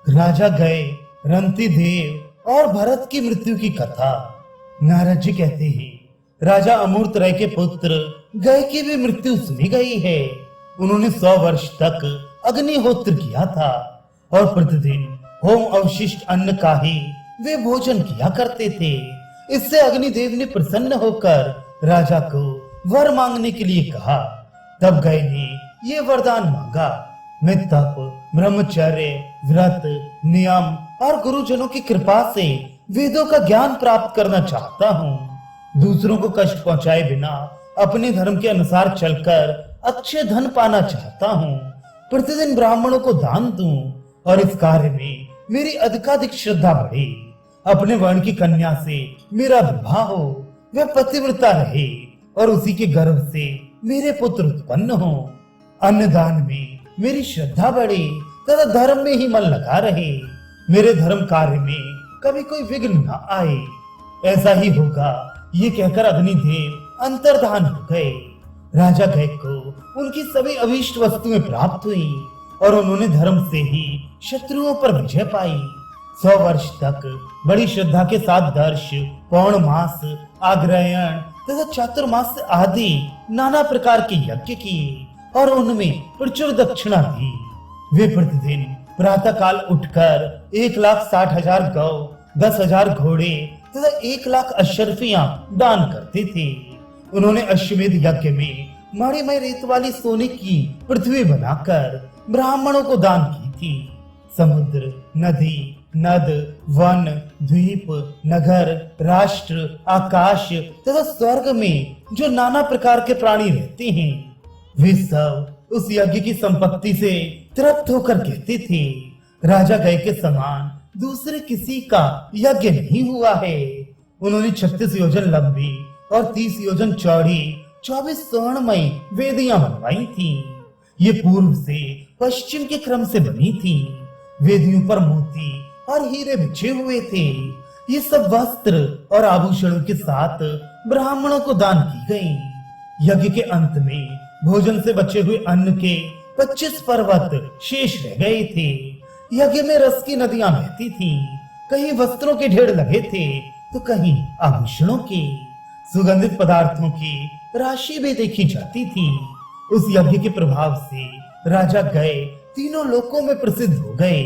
राजा गए, रंतिदेव और भरत की मृत्यु की कथा। नारद जी कहते हैं, राजा अमूर्त राय के पुत्र गए की भी मृत्यु सुनी गई है। उन्होंने 100 वर्ष तक अग्निहोत्र किया था और प्रतिदिन होम अवशिष्ट अन्न का ही वे भोजन किया करते थे। इससे अग्निदेव ने प्रसन्न होकर राजा को वर मांगने के लिए कहा। तब गए ने ये वरदान मांगा, मैं तप, ब्रह्मचर्य, व्रत, नियम और गुरुजनों की कृपा से वेदों का ज्ञान प्राप्त करना चाहता हूँ। दूसरों को कष्ट पहुँचाए बिना अपने धर्म के अनुसार चलकर अच्छे धन पाना चाहता हूँ। प्रतिदिन ब्राह्मणों को दान दूं और इस कार्य में मेरी अधिकाधिक श्रद्धा बढ़े। अपने वर्ण की कन्या से मेरा विवाह हो, वह पतिव्रता रहे और उसी के गर्भ से मेरे पुत्र उत्पन्न हो। अन्नदान में मेरी श्रद्धा बढ़े तथा धर्म में ही मन लगा रहे। मेरे धर्म कार्य में कभी कोई विघ्न न आए। ऐसा ही होगा, ये कहकर अग्निदेव अंतर्धान हो गए। राजा गए को उनकी सभी अभीष्ट वस्तुएं प्राप्त हुई और उन्होंने धर्म से ही शत्रुओं पर विजय पाई। 100 वर्ष तक बड़ी श्रद्धा के साथ दर्श, पौर्णमास, आग्रहण तथा चातुर्मास आदि नाना प्रकार के यज्ञ किए और उनमें प्रचुर दक्षिणा दी। वे प्रतिदिन प्रातः काल उठकर 1,60,000 गौ, 10,000 घोड़े तथा 1,00,000 अशर्फियां दान करते थे। उन्होंने अश्वमेध यज्ञ में मणिमय रेत वाली सोने की पृथ्वी बनाकर ब्राह्मणों को दान की थी। समुद्र, नदी, नद, वन, द्वीप, नगर, राष्ट्र, आकाश तथा स्वर्ग में जो नाना प्रकार के प्राणी रहते हैं, वे सब उस यज्ञ की संपत्ति से तृप्त होकर कहते थे, राजा गए के समान दूसरे किसी का यज्ञ नहीं हुआ है। उन्होंने 36 योजन लंबी और 30 योजन चौड़ी 24 स्वर्णमयी वेदियां बनवाई थी। ये पूर्व से पश्चिम के क्रम से बनी थी। वेदियों पर मोती और हीरे बिछे हुए थे। ये सब वस्त्र और आभूषणों के साथ ब्राह्मणों को दान की गई। यज्ञ के अंत में भोजन से बचे हुए अन्न के 25 पर्वत शेष रह गए थे। यज्ञ में रस की नदियां बहती थी। कहीं वस्त्रों के ढेर लगे थे तो कहीं आभूषणों के। सुगंधित पदार्थों की राशि भी देखी जाती थी। उस यज्ञ के प्रभाव से राजा गए तीनों लोकों में प्रसिद्ध हो गए।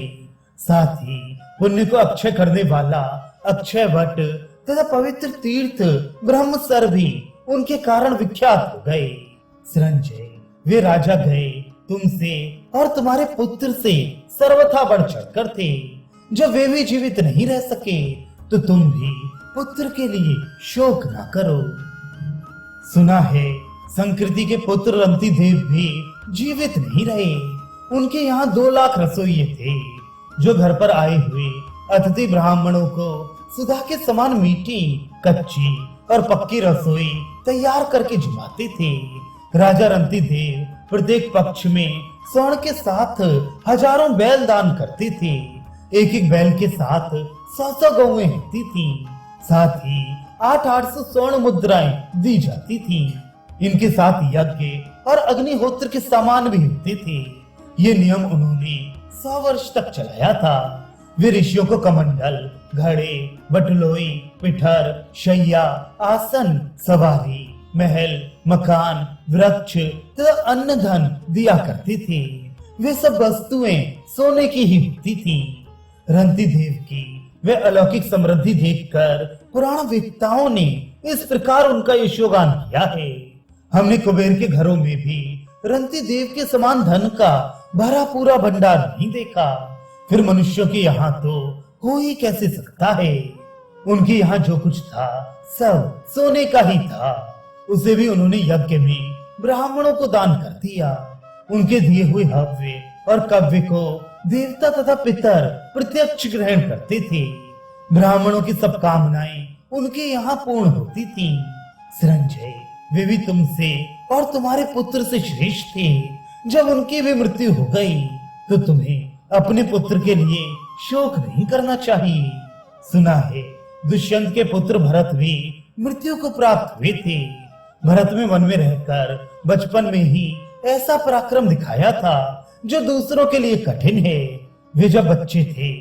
साथ ही पुण्य को अक्षय करने वाला अक्षय वट तथा पवित्र तीर्थ ब्रह्मसर भी उनके कारण विख्यात हो गए। संजय, वे राजा गए तुमसे और तुम्हारे पुत्र से सर्वथा बढ़ चढ़कर थे। जब वे भी जीवित नहीं रह सके तो तुम भी पुत्र के लिए शोक न करो। सुना है संकृति के पुत्र रंतिदेव भी जीवित नहीं रहे। उनके यहाँ 2 लाख रसोइये थे जो घर पर आए हुए अतिथि ब्राह्मणों को सुधा के समान मीठी, कच्ची और पक्की रसोई तैयार करके जुमाते थे। राजा रंतिदेव प्रत्येक पक्ष में स्वर्ण के साथ हजारों बैल दान करते थे। एक एक बैल के साथ 100 गौएं होती थी। साथ ही 800 स्वर्ण मुद्राएं दी जाती थी। इनके साथ यज्ञ और अग्निहोत्र के सामान भी होते थे। ये नियम उन्होंने 100 वर्ष तक चलाया था। वे ऋषियों को कमंडल, घड़े, बटलोई, पिठर, शैया, आसन, सवारी, महल, मकान, वृक्ष तथा अन्न धन दिया करते थे। वे सब वस्तुएं सोने की ही होती थी। रंतिदेव की वे अलौकिक समृद्धि देखकर पुराण वेत्ताओं ने इस प्रकार उनका यशोगान किया है। हमने कुबेर के घरों में भी रंतिदेव के समान धन का भरा पूरा भंडार नहीं देखा। फिर मनुष्यों के यहाँ तो हो ही कैसे सकता है। उनके यहाँ जो कुछ था सब सोने का ही था। उसे भी उन्होंने यज्ञ में ब्राह्मणों को दान कर दिया। उनके दिए हुए हव्य और कव्य को देवता तथा पितर प्रत्यक्ष ग्रहण करते थे। ब्राह्मणों की सब कामनाएं उनके यहाँ पूर्ण होती थी। संजय, वे भी तुमसे और तुम्हारे पुत्र से श्रेष्ठ थे। जब उनकी भी मृत्यु हो गई तो तुम्हें अपने पुत्र के लिए शोक नहीं करना चाहिए। सुना है दुष्यंत के पुत्र भरत भी मृत्यु को प्राप्त हुए थे। भरत में वन में रहकर बचपन में ही ऐसा पराक्रम दिखाया था जो दूसरों के लिए कठिन है। वे जब बच्चे थे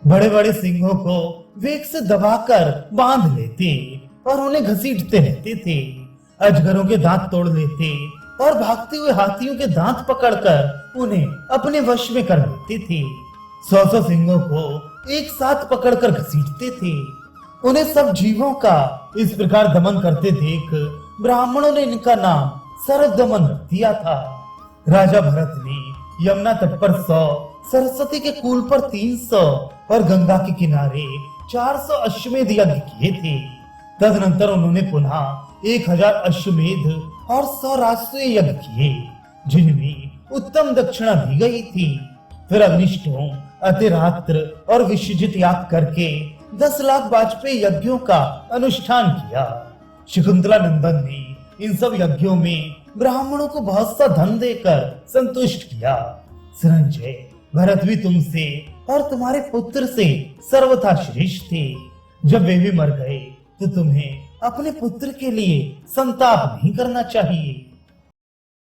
बड़े बड़े सिंहों को वेग से दबाकर बांध लेते और उन्हें घसीटते रहते थे। अजगरों के दांत तोड़ लेते और भागते हुए हाथियों के दांत पकड़कर उन्हें अपने वश में कर लेते थे। 100 सिंहों को एक साथ पकड़कर घसीटते थे। उन्हें सब जीवों का इस प्रकार दमन करते देख ब्राह्मणों ने इनका नाम सरदमन रख दिया था। राजा भरत ने यमुना तट पर 100, सरस्वती के कूल पर 300 और गंगा के किनारे 400 अश्वमेध यज्ञ किए थे। तदनंतर उन्होंने पुनः 1000 अश्वमेध और 100 राष्ट्रीय यज्ञ किए, जिनमें उत्तम दक्षिणा दी गई थी। फिर अग्निष्टोम, अतिरात्र और विश्वजित याग करके 10 लाख वाजपेयी यज्ञों का अनुष्ठान किया। शकुंतला नंदन ने इन सब यज्ञों में ब्राह्मणों को बहुत सा धन देकर संतुष्ट किया। संजय, भरत भी तुमसे और तुम्हारे पुत्र से सर्वथा श्रेष्ठ थे। जब वे भी मर गए तो तुम्हें अपने पुत्र के लिए संताप नहीं करना चाहिए।